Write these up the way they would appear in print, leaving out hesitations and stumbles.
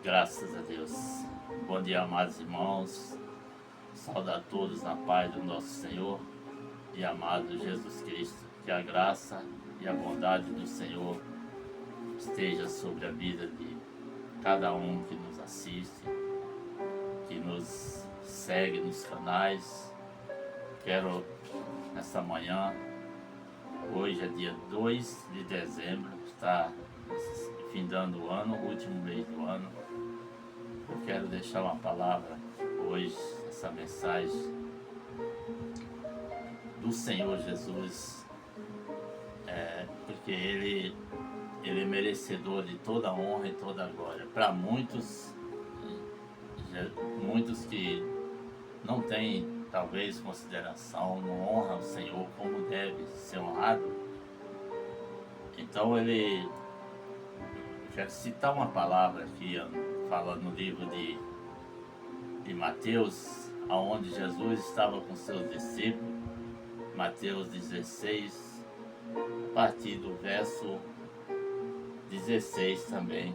Graças a Deus. Bom dia, amados irmãos. Saúdo a todos na paz do nosso Senhor e amado Jesus Cristo. Que a graça e a bondade do Senhor esteja sobre a vida de cada um que nos assiste, que nos segue nos canais. Quero, nessa manhã, hoje é dia 2 de dezembro, está findando o ano, o último mês do ano. Eu quero deixar uma palavra hoje, essa mensagem do Senhor Jesus, porque Ele é merecedor de toda a honra e toda a glória. Para muitos que não têm talvez consideração, não honram o Senhor como deve ser honrado. Então quero citar uma palavra aqui, fala no livro de Mateus, onde Jesus estava com seus discípulos, Mateus 16, a partir do verso 16 também.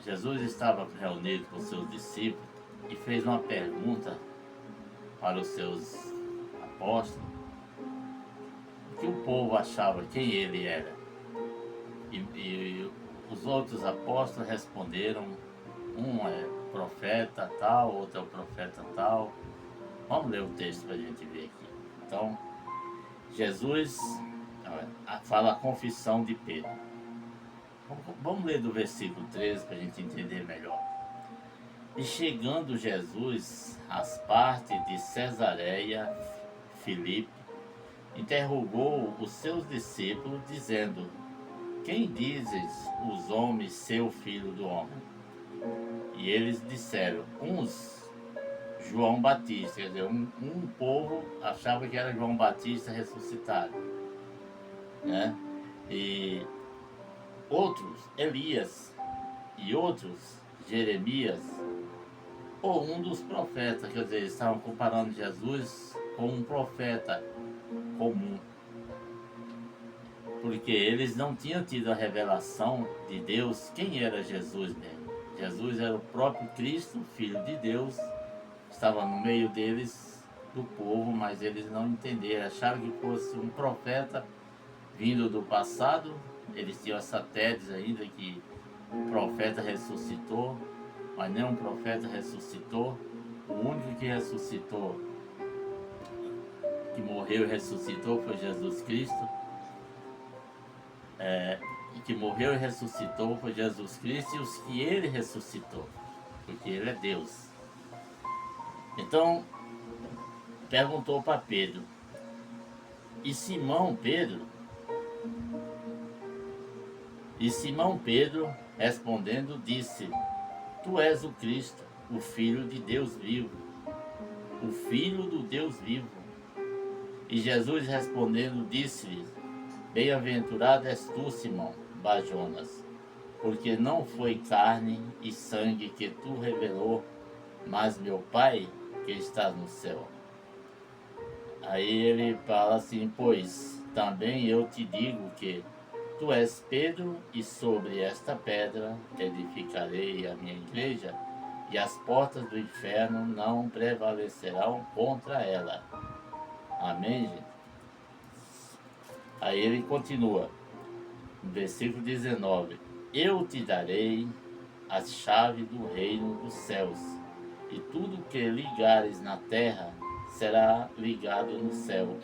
Jesus estava reunido com seus discípulos e fez uma pergunta para os seus apóstolos, o que o povo achava, quem ele era. E os outros apóstolos responderam, um é profeta tal, outro é o profeta tal. Vamos ler o texto para a gente ver aqui. Então, Jesus fala a confissão de Pedro. Vamos ler do versículo 13 para a gente entender melhor. E chegando Jesus às partes de Cesareia Filipe, interrogou os seus discípulos, dizendo: quem dizes os homens ser o Filho do Homem? E eles disseram, uns João Batista, quer dizer, um povo achava que era João Batista ressuscitado, né? E outros Elias, e outros Jeremias, ou um dos profetas. Quer dizer, eles estavam comparando Jesus com um profeta comum, porque eles não tinham tido a revelação de Deus, quem era Jesus mesmo. Jesus era o próprio Cristo, Filho de Deus, estava no meio deles, do povo, mas eles não entenderam, acharam que fosse um profeta vindo do passado. Eles tinham essa tese ainda que o profeta ressuscitou, mas nenhum profeta ressuscitou. O único que ressuscitou, que morreu e ressuscitou, foi Jesus Cristo. Que morreu e ressuscitou foi Jesus Cristo, e os que ele ressuscitou, porque ele é Deus. Então, perguntou para Pedro, e Simão Pedro respondendo disse: tu és o Cristo, o Filho de Deus vivo, o Filho do Deus vivo. E Jesus respondendo disse-lhe: bem-aventurado és tu, Simão Bar-Jonas, porque não foi carne e sangue que tu revelou, mas meu Pai que está no céu. Aí ele fala assim: pois também eu te digo que tu és Pedro, e sobre esta pedra edificarei a minha igreja, e as portas do inferno não prevalecerão contra ela. Amém, gente? Aí ele continua, no versículo 19: eu te darei as chaves do reino dos céus, e tudo que ligares na terra será ligado no céu,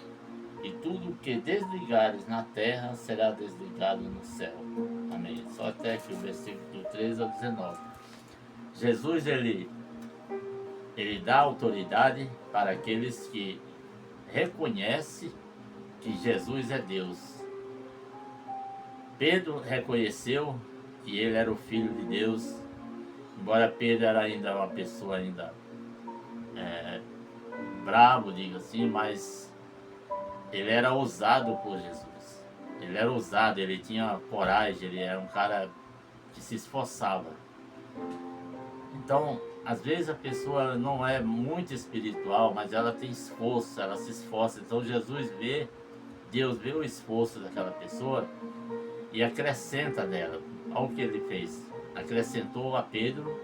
e tudo que desligares na terra será desligado no céu. Amém. Só até aqui o versículo do 13 ao 19. Jesus, ele dá autoridade para aqueles que reconhecem que Jesus é Deus. Pedro reconheceu que ele era o Filho de Deus, embora Pedro era ainda uma pessoa bravo, diga assim, mas ele era ousado por Jesus. Ele era ousado, ele tinha coragem, ele era um cara que se esforçava. Então, às vezes a pessoa não é muito espiritual, mas ela tem esforço, ela se esforça. Então Deus vê o esforço daquela pessoa e acrescenta nela. Olha o que ele fez. acrescentou a Pedro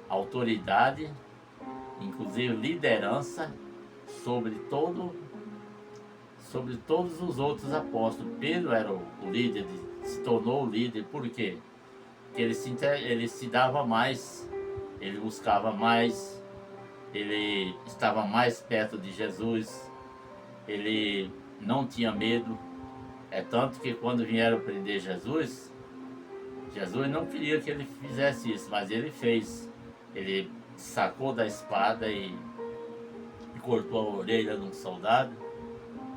autoridade, inclusive liderança sobre todos os outros apóstolos. Pedro era o líder, se tornou o líder. Por quê? Porque ele se dava mais, ele buscava mais, ele estava mais perto de Jesus, ele não tinha medo. É tanto que quando vieram prender Jesus, Jesus não queria que ele fizesse isso, mas ele fez. Ele sacou da espada e cortou a orelha de um soldado.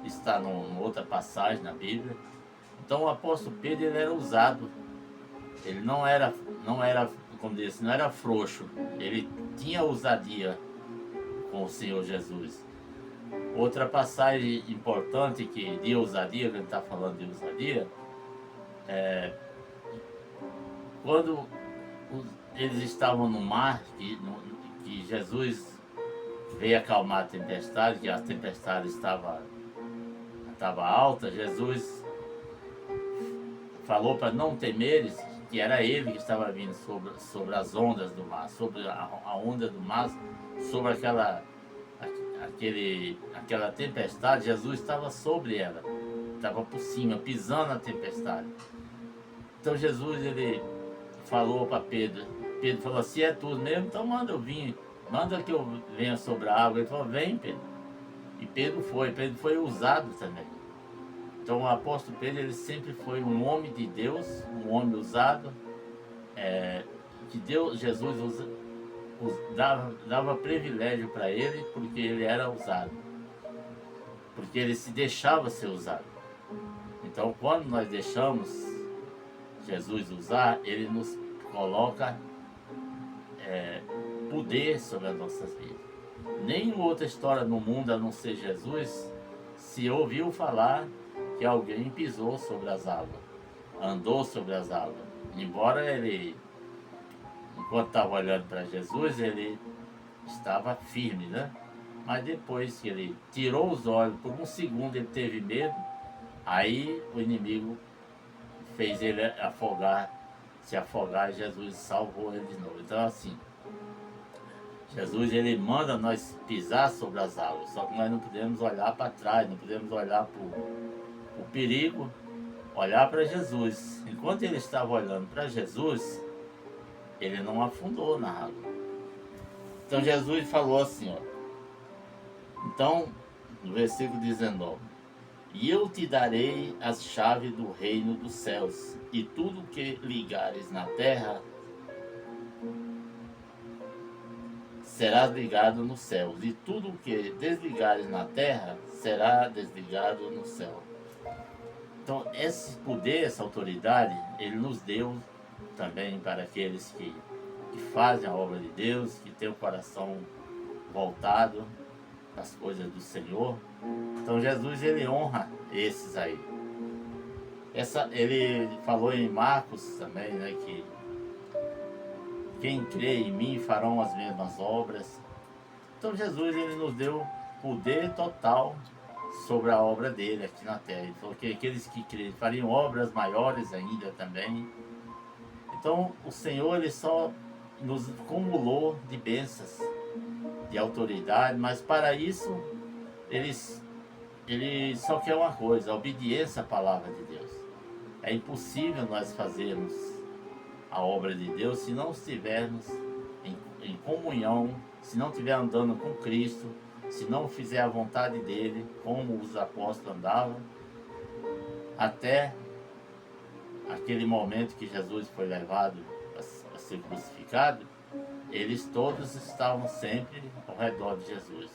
Está numa outra passagem na Bíblia. Então o apóstolo Pedro, ele era ousado. Ele não era, como disse, não era frouxo. Ele tinha ousadia com o Senhor Jesus. Outra passagem importante de ousadia, que a gente está falando de ousadia, quando eles estavam no mar, que Jesus veio acalmar a tempestade, que a tempestade estava alta, Jesus falou para não temeres, que era ele que estava vindo sobre as ondas do mar, sobre a onda do mar, sobre aquela tempestade. Jesus estava sobre ela, estava por cima, pisando na tempestade. Então Jesus, ele falou para Pedro. Pedro falou: se é tudo mesmo, então manda eu vir, manda que eu venha sobre a água. Ele falou: vem, Pedro. E Pedro foi usado também. Então o apóstolo Pedro, ele sempre foi um homem de Deus, um homem usado, que Jesus dava privilégio para ele, porque ele era usado, porque ele se deixava ser usado. Então quando nós deixamos Jesus usar, ele nos coloca poder sobre as nossas vidas. Nenhuma outra história no mundo, a não ser Jesus, se ouviu falar que alguém pisou sobre as águas, andou sobre as águas. Embora ele, enquanto estava olhando para Jesus, ele estava firme, né? Mas depois que ele tirou os olhos, por um segundo ele teve medo, aí o inimigo fez ele se afogar, e Jesus salvou ele de novo. Então assim, Jesus, ele manda nós pisar sobre as águas, só que nós não podemos olhar para trás, não podemos olhar para o perigo, olhar para Jesus. Enquanto ele estava olhando para Jesus, ele não afundou na água. Então Jesus falou assim, então, no versículo 19: e eu te darei as chaves do reino dos céus, e tudo que ligares na terra será ligado no céu, e tudo que desligares na terra será desligado no céu. Então esse poder, essa autoridade, ele nos deu também para aqueles que fazem a obra de Deus, que têm o coração voltado às coisas do Senhor. Então Jesus, ele honra esses aí. Ele falou em Marcos também, né, que quem crê em mim farão as mesmas obras. Então Jesus, ele nos deu poder total sobre a obra dele aqui na terra. Ele falou que aqueles que crêem fariam obras maiores ainda também. Então o Senhor, ele só nos cumulou de bênçãos, de autoridade, mas para isso ele só quer uma coisa: a obediência à palavra de Deus. É impossível nós fazermos a obra de Deus se não estivermos em comunhão, se não estiver andando com Cristo, se não fizer a vontade dele, como os apóstolos andavam, até aquele momento que Jesus foi levado a ser crucificado. Eles todos estavam sempre ao redor de Jesus.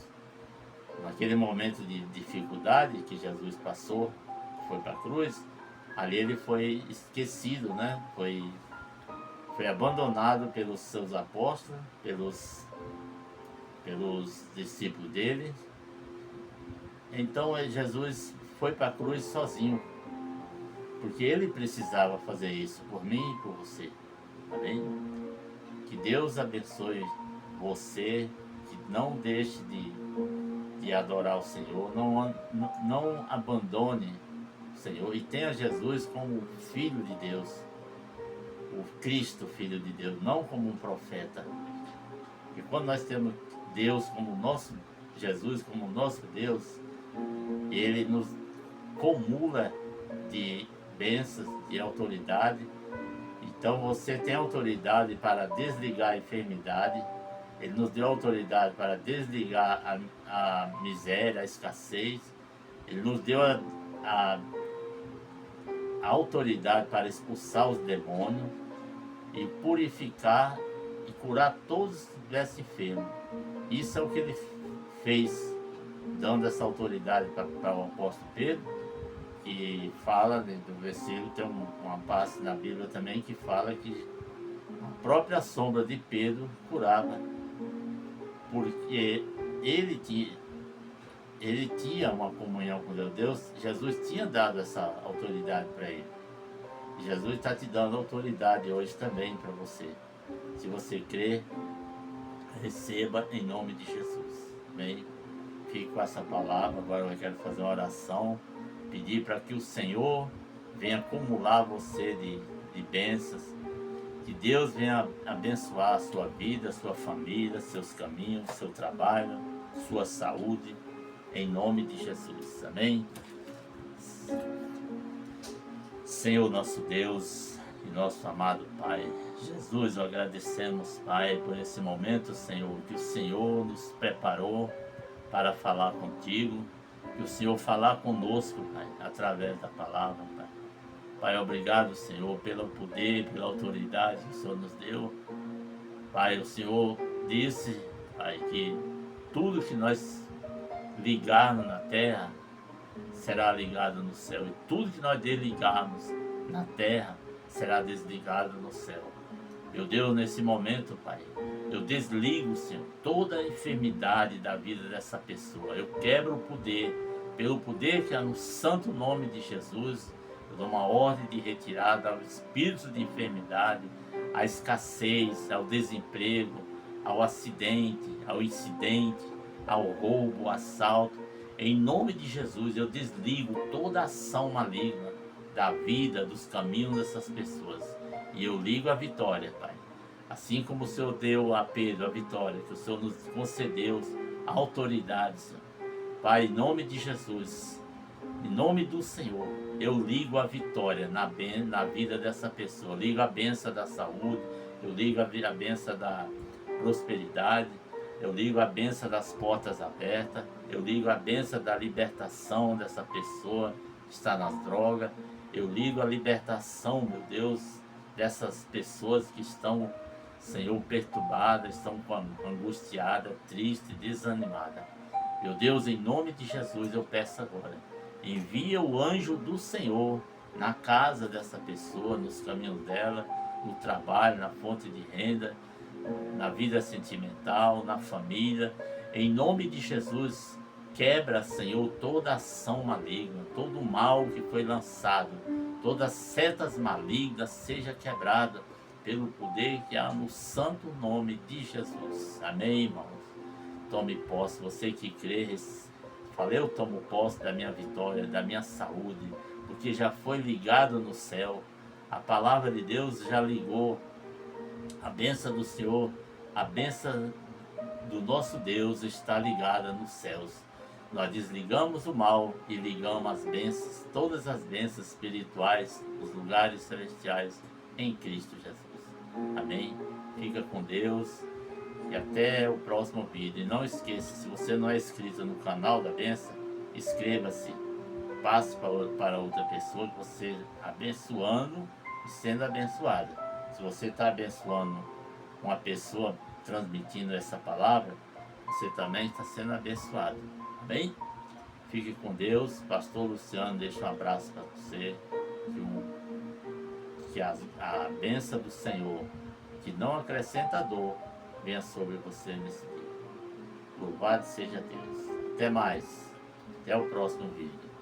Naquele momento de dificuldade que Jesus passou, foi para a cruz, ali ele foi esquecido, né? Foi abandonado pelos seus apóstolos, pelos discípulos dele. Então Jesus foi para a cruz sozinho, porque ele precisava fazer isso por mim e por você. Tá bem? Que Deus abençoe você, que não deixe de adorar o Senhor, não abandone o Senhor e tenha Jesus como Filho de Deus. o Cristo, Filho de Deus, não como um profeta. E quando nós temos Deus como nosso, Jesus como nosso Deus, Ele nos comula de bênçãos, de autoridade. Então você tem autoridade para desligar a enfermidade. Ele nos deu autoridade para desligar a miséria, a escassez. Ele nos deu a autoridade para expulsar os demônios e purificar e curar todos que estivessem enfermos. Isso é o que ele fez, dando essa autoridade para o apóstolo Pedro, que fala, dentro do versículo, tem uma parte na Bíblia também que fala que a própria sombra de Pedro curava, porque ele tinha uma comunhão com Deus. Jesus tinha dado essa autoridade para ele. Jesus está te dando autoridade hoje também para você. Se você crer, receba em nome de Jesus. Amém? Fique com essa palavra. Agora eu quero fazer uma oração, pedir para que o Senhor venha acumular você de bênçãos, que Deus venha abençoar a sua vida, a sua família, seus caminhos, seu trabalho, sua saúde, em nome de Jesus. Amém? Senhor nosso Deus e nosso amado Pai, Jesus, nós agradecemos, Pai, por esse momento, Senhor, que o Senhor nos preparou para falar contigo, que o Senhor falar conosco, Pai, através da palavra, Pai. Pai, obrigado, Senhor, pelo poder, pela autoridade que o Senhor nos deu. Pai, o Senhor disse, Pai, que tudo que nós ligarmos na terra será ligado no céu, e tudo que nós desligarmos na terra será desligado no céu. Meu Deus, nesse momento, Pai, eu desligo, Senhor, toda a enfermidade da vida dessa pessoa. Eu quebro o poder, pelo poder que há no santo nome de Jesus. Eu dou uma ordem de retirada ao espírito de enfermidade, à escassez, ao desemprego, ao acidente, ao incidente, ao roubo, ao assalto. Em nome de Jesus, eu desligo toda ação maligna da vida, dos caminhos dessas pessoas. E eu ligo a vitória, Pai. Assim como o Senhor deu a Pedro a vitória, que o Senhor nos concedeu a autoridade, Senhor. Pai, em nome de Jesus, em nome do Senhor, eu ligo a vitória na vida dessa pessoa. Eu ligo a bênção da saúde, eu ligo a bênção da prosperidade, eu ligo a bênção das portas abertas, eu ligo a bênção da libertação dessa pessoa que está nas drogas, eu ligo a libertação, meu Deus, dessas pessoas que estão, Senhor, perturbadas, estão angustiadas, tristes, desanimadas. Meu Deus, em nome de Jesus eu peço agora, envia o anjo do Senhor na casa dessa pessoa, nos caminhos dela, no trabalho, na fonte de renda, na vida sentimental, na família. Em nome de Jesus, quebra, Senhor, toda ação maligna, todo o mal que foi lançado, todas as setas malignas seja quebrada pelo poder que há no santo nome de Jesus. Amém, irmãos? Tome posse, você que crê, falei, eu tomo posse da minha vitória, da minha saúde, porque já foi ligado no céu. A palavra de Deus já ligou. A bênção do Senhor, a bênção do nosso Deus está ligada nos céus. Nós desligamos o mal e ligamos as bênçãos, todas as bênçãos espirituais, os lugares celestiais em Cristo Jesus. Amém? Fica com Deus e até o próximo vídeo. E não esqueça, se você não é inscrito no canal da bênção, inscreva-se, passe para outra pessoa que você abençoando e sendo abençoada. Se você está abençoando uma pessoa, transmitindo essa palavra, você também está sendo abençoado. Amém? Fique com Deus. Pastor Luciano deixa um abraço para você. Que a bênção do Senhor, que não acrescenta dor, venha sobre você nesse dia. Louvado seja Deus. Até mais. Até o próximo vídeo.